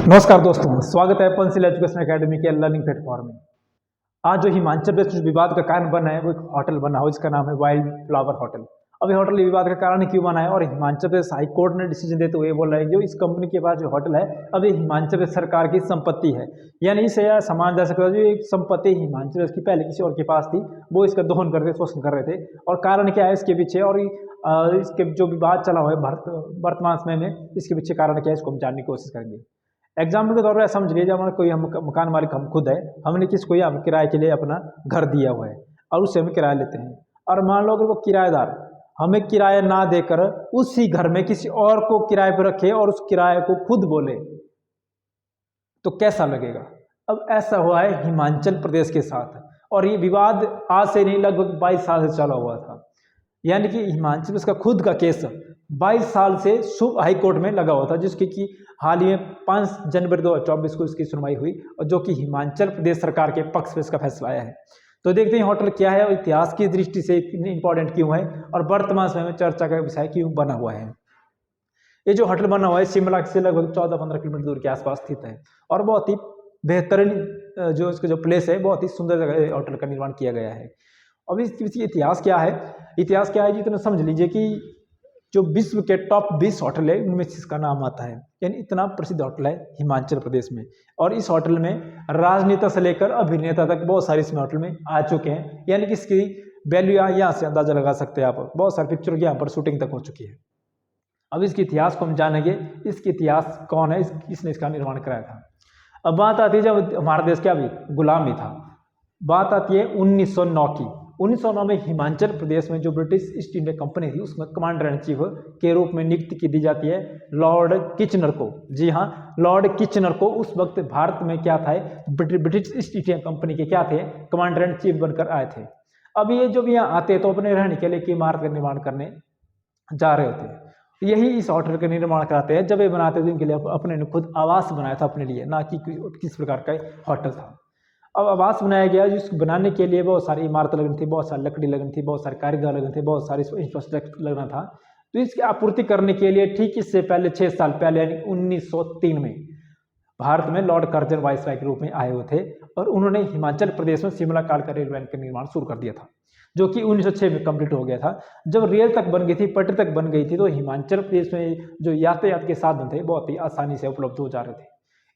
नमस्कार दोस्तों, स्वागत है पेंसिल एजुकेशन एकेडमी के लर्निंग प्लेटफॉर्म में। आज जो हिमाचल प्रदेश में विवाद का कारण बना है वो एक होटल बना हो, जिसका नाम है वाइल्ड फ्लावर होटल। अब ये होटल विवाद का कारण क्यों बना है और हिमाचल प्रदेश हाई कोर्ट ने डिसीजन देते हुए बोला है जो इस कंपनी के पास जो होटल है अब ये हिमाचल प्रदेश सरकार की संपत्ति है। यानी इसे समान जा सकता है, जो एक संपत्ति हिमाचल प्रदेश की पहले किसी और के पास थी वो इसका दोहन कर रहे, शोषण कर रहे थे। और कारण क्या है इसके पीछे, और इसके जो विवाद चला हुआ है वर्तमान समय में, इसके पीछे कारण क्या है इसको हम जानने की कोशिश करेंगे। एग्जाम्पल के तौर पर समझ लीजिए, हमारा कोई हम मकान मालिक हम खुद है, हमने किसी को यहाँ किराए के लिए अपना घर दिया हुआ है और उससे हम किराया लेते हैं। और मान लो अगर वो किराएदार हमें किराया ना देकर उसी घर में किसी और को किराए पर रखे और उस किराए को खुद बोले तो कैसा लगेगा। अब ऐसा हुआ है हिमाचल प्रदेश के साथ, और ये विवाद आज से नहीं लगभग 22 साल से चला हुआ था। यानी कि हिमाचल प्रदेश का खुद का केस 22 साल से हाई कोर्ट में लगा हुआ था, जिसकी कि हाल ही में 5 जनवरी 2024 को इसकी सुनवाई हुई और जो कि हिमाचल प्रदेश सरकार के पक्ष में इसका फैसला आया है। तो देखते हैं होटल क्या है और इतिहास की दृष्टि से इंपॉर्टेंट क्यों है और वर्तमान समय में चर्चा का विषय क्यों बना हुआ है। ये जो होटल बना हुआ है शिमला से लगभग 14-15 किलोमीटर दूर के आसपास स्थित है और बहुत ही बेहतरीन जो इसका जो प्लेस है, बहुत ही सुंदर जगह होटल का निर्माण किया गया है। अब इसकी इतिहास क्या है, जितना समझ लीजिए कि जो विश्व के टॉप 20 होटल है उनमें से इसका नाम आता है। यानी इतना प्रसिद्ध होटल है हिमाचल प्रदेश में। और इस होटल में राजनेता से लेकर अभिनेता तक बहुत सारे इसमें होटल में आ चुके हैं। यानी कि इसकी वैल्यू यहाँ से अंदाजा लगा सकते हैं आप, बहुत सारी पिक्चर की यहाँ पर शूटिंग तक हो चुकी है। अब इसके इतिहास को हम जानेंगे, इसके इतिहास कौन है, किसने इसका निर्माण कराया था। अब बात आती है जब हमारा देश क्या भी गुलामी था, बात आती है 1909 की। 1909 में हिमाचल प्रदेश में जो ब्रिटिश ईस्ट इंडिया कंपनी थी उसमें कमांडर इन चीफ के रूप में नियुक्ति की दी जाती है लॉर्ड किचनर को। जी हाँ, लॉर्ड किचनर को उस वक्त भारत में क्या था, ब्रिटिश ईस्ट इंडिया कंपनी के क्या थे, कमांडर इन चीफ बनकर आए थे। अब ये जो भी यहाँ आते तो अपने रहने के लिए की इमारत का निर्माण करने जा रहे होते, यही इस होटल का निर्माण कराते हैं। जब ये बनाते थे इनके लिए अपने ने खुद आवास बनाया था अपने लिए, ना कि किस प्रकार का होटल था। अब आवास बनाया गया, जिसको बनाने के लिए बहुत सारी इमारत लगनी थी, बहुत सारी लकड़ी लगनी थी, बहुत सारे कारीगर लगने थे, बहुत सारी इंफ्रास्ट्रक्चर लगना था। तो इसकी आपूर्ति करने के लिए ठीक इससे पहले 6 साल पहले यानी 1903 में भारत में लॉर्ड कर्जन वायसराय के रूप में आए हुए थे और उन्होंने हिमाचल प्रदेश में शिमला कालका रेलवे लाइन का निर्माण शुरू कर दिया था, जो कि 1906 में कंप्लीट हो गया था। जब रेल तक बन गई थी, पटरी तक बन गई थी, तो हिमाचल प्रदेश में जो यातायात के साधन थे बहुत ही आसानी से उपलब्ध हो जा रहे थे।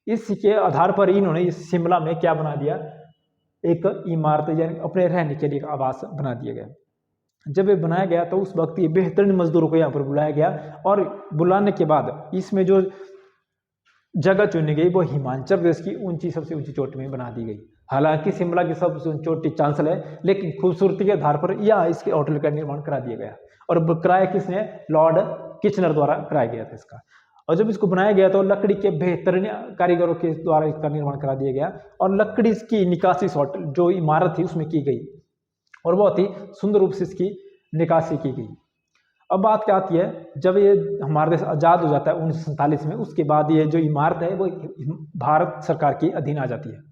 इसके आधार पर इन्होंने इस शिमला में क्या बना दिया, एक इमारत यानी अपने रहने के लिए एक आवास बना दिया गया। जब ये बनाया गया तो उस वक्त ये बेहतरीन मजदूरों को यहाँ पर बुलाया गया और बुलाने के बाद इसमें जो जगह चुनी गई वो हिमाचल प्रदेश की सबसे ऊंची चोटी में बना दी गई। हालांकि शिमला की सबसे ऊंची चोटी चांसल है, लेकिन खूबसूरती के आधार पर यह इसके होटल का निर्माण करा दिया गया और कराया किसने, लॉर्ड किचनर द्वारा कराया गया था इसका। और जब इसको बनाया गया तो लकड़ी के बेहतरीन कारीगरों के द्वारा इसका निर्माण करा दिया गया और लकड़ी की निकासी होटल जो इमारत थी उसमें की गई और बहुत ही सुंदर रूप से इसकी निकासी की गई। अब बात क्या आती है, जब ये हमारा देश आज़ाद हो जाता है 1947 में, उसके बाद ये जो इमारत है वो भारत सरकार के अधीन आ जाती है।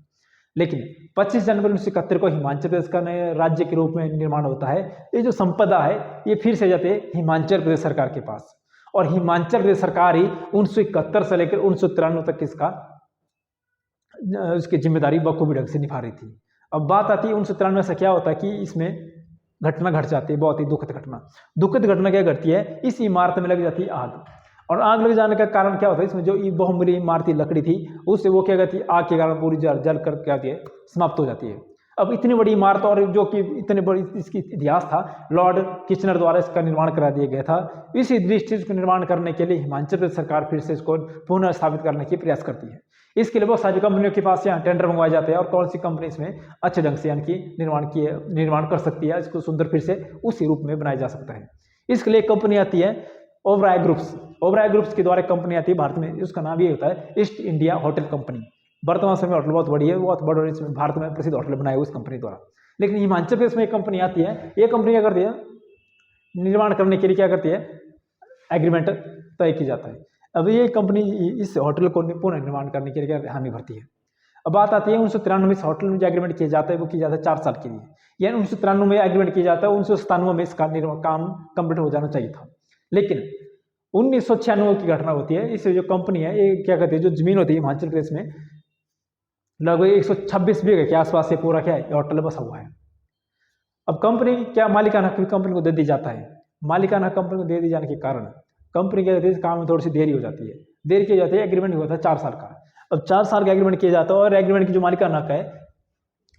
लेकिन 25 जनवरी 1971 को हिमाचल प्रदेश का नए राज्य के रूप में निर्माण होता है। ये जो संपदा है ये फिर से जाते हैं हिमाचल प्रदेश सरकार के पास और हिमाचल प्रदेश सरकार ही 1971 से लेकर 1993 तक इसकी जिम्मेदारी बखूबी ढंग से निभा रही थी। अब बात आती है 1993 से क्या होता है कि इसमें घटना घट जाती है, बहुत ही दुखद घटना क्या घटती है, इस इमारत में लग जाती है आग। और आग लग जाने का कारण क्या होता है, इसमें जो बहुमूल्य इमारती लकड़ी थी उससे वो क्या कहती है, आग के कारण पूरी जल कर क्या होती है, समाप्त हो जाती है। अब इतनी बड़ी इमारत और जो कि इतने बड़ी इसकी इतिहास था, लॉर्ड किचनर द्वारा इसका निर्माण करा दिया गया था। इसी दृष्टि से इसको निर्माण करने के लिए हिमाचल प्रदेश सरकार फिर से इसको पुनः स्थापित करने की प्रयास करती है। इसके लिए बहुत सारी कंपनियों के पास यहाँ टेंडर मंगवाए जाते हैं और कौन सी कंपनी इसमें अच्छे ढंग से यानी कि निर्माण कर सकती है, इसको सुंदर फिर से उसी रूप में बनाया जा सकता है। इसके लिए कंपनी आती है ओबराय ग्रुप्स के द्वारा कंपनी आती है भारत में, उसका नाम ये होता है ईस्ट इंडिया होटल कंपनी। वर्तमान समय होटल बहुत बड़ी है, बहुत बड़ा इसमें भारत में प्रसिद्ध होटल बनाए हुए इस कंपनी द्वारा। लेकिन हिमाचल प्रदेश में एक कंपनी आती है, ये कंपनी क्या करती है, निर्माण करने के लिए क्या करती है, एग्रीमेंट तय की जाता है। अब ये कंपनी इस होटल को पुनः निर्माण करने के लिए हामी भरती है। अब बात आती है 1993 में इस होटल में जो एग्रीमेंट किया जाता है वो किया जाता है 4 साल के लिए, यानी 1993 में एग्रीमेंट किया जाता है, 1997 में इसका काम कंप्लीट हो जाना चाहिए था। लेकिन 1996 की घटना होती है। इस जो कंपनी है ये क्या कहती है, जो जमीन होती है हिमाचल प्रदेश में लगभग 126 बीघे के आसपास से पूरा क्या है ये होटल बसा हुआ है। अब कंपनी क्या मालिकाना हक कंपनी को दे दी जाता है। मालिकाना हक कंपनी को दे दिए जाने के कारण कंपनी क्या कहती है, काम में थोड़ी सी देरी हो जाती है। देरी की जाती है, एग्रीमेंट हुआ था 4 साल का। अब 4 साल का एग्रीमेंट किया जाता है और एग्रीमेंट की जो मालिकाना हक है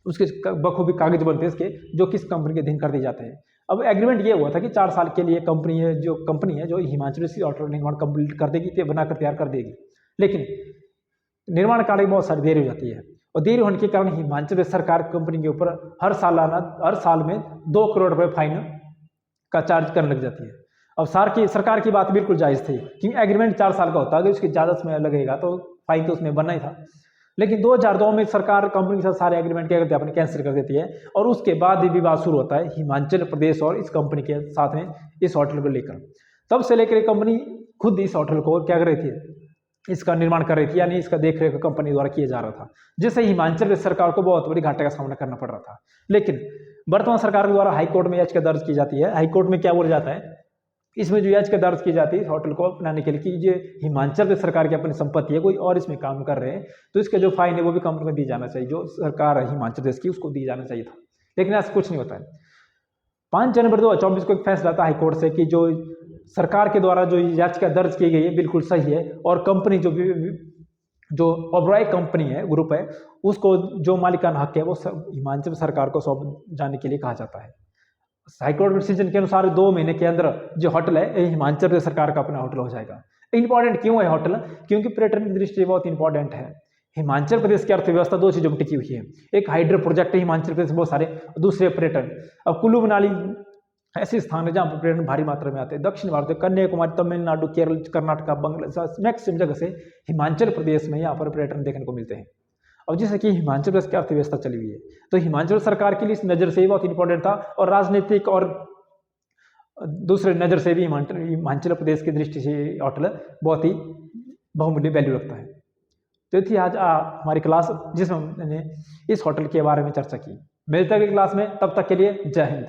उसके बखूबी कागज बनते हैं इसके, जो किस कंपनी के अधीन कर दिए जाते हैं। अब एग्रीमेंट ये हुआ था कि 4 साल के लिए कंपनी है जो हिमाचल प्रदेश होटल निर्माण कंप्लीट कर देगी, बनाकर तैयार कर देगी। लेकिन निर्माण कार्य में बहुत सारी देरी हो जाती है और देरी होने के कारण हिमाचल प्रदेश सरकार कंपनी के ऊपर हर साल में 2 करोड़ रुपए फाइन का चार्ज करने लग जाती है। अब सरकार की बात बिल्कुल जायज़ थी क्योंकि एग्रीमेंट 4 साल का होता है, अगर उसके ज़्यादा समय लगेगा तो फाइन तो उसमें बनना ही था। लेकिन 2002 में सरकार कंपनी के साथ सारे एग्रीमेंट क्या करती है, अपने कैंसिल कर देती है और उसके बाद ही विवाद शुरू होता है हिमाचल प्रदेश और इस कंपनी के साथ में इस होटल को लेकर। तब से लेकर कंपनी खुद इस होटल को क्या कर रही थी, इसका निर्माण कर रही थी, यानी इसका देखरेख कंपनी द्वारा किया जा रहा था, जिससे हिमाचल प्रदेश सरकार को बहुत बड़ी घाटे का सामना करना पड़ रहा था। लेकिन वर्तमान सरकार के द्वारा हाईकोर्ट में याचिका दर्ज की जाती है। हाईकोर्ट में क्या बोला जाता है, इसमें जो याचिका दर्ज की जाती है इस होटल को अपनाने के लिए कि ये हिमाचल प्रदेश सरकार की अपनी संपत्ति है, कोई और इसमें काम कर रहे हैं तो इसका जो फाइन है वो भी कंपनी को दी जाना चाहिए, जो सरकार है हिमाचल प्रदेश की उसको दी जाना चाहिए था। लेकिन ऐसा कुछ नहीं होता है। 5 जनवरी 2024 को एक फैसला आता है हाईकोर्ट से कि जो सरकार के द्वारा जो याचिका दर्ज की गई है बिल्कुल सही है और कंपनी जो ओबरॉय कंपनी है, ग्रुप है, उसको जो मालिकाना हक है वो हिमाचल सरकार को सौंप जाने के लिए कहा जाता है। हाईकोर्ट डिसीजन के अनुसार 2 महीने के अंदर जो होटल है ये हिमाचल प्रदेश सरकार का अपना होटल हो जाएगा। इंपॉर्टेंट क्यों है होटल, क्योंकि पर्यटन की दृष्टि से बहुत इंपॉर्टेंट है। हिमाचल प्रदेश की अर्थव्यवस्था 2 चीजों में टिकी हुई है, एक हाइड्रो प्रोजेक्ट है हिमाचल प्रदेश में बहुत सारे, दूसरे पर्यटन। अब कुल्लू मनाली ऐसे स्थान है जहाँ पर पर्यटन भारी मात्रा में आते हैं। दक्षिण भारत में कन्याकुमारी, तमिलनाडु, केरल, कर्नाटक, बांग्लादेश, मैक्सिमम जगह से हिमाचल प्रदेश में यहाँ पर पर्यटन देखने को मिलते हैं। और जैसे कि हिमाचल प्रदेश की अर्थव्यवस्था चली हुई है तो हिमाचल सरकार के लिए इस नज़र से ही बहुत इंपॉर्टेंट था और राजनीतिक और दूसरे नज़र से भी हिमाचल प्रदेश की दृष्टि से होटल बहुत ही बहुमूल्य वैल्यू रखता है। तो थी आज हमारी क्लास जिसमें मैंने इस होटल के बारे में चर्चा की। मिलते हैं अगली क्लास में, तब तक के लिए जय हिंद।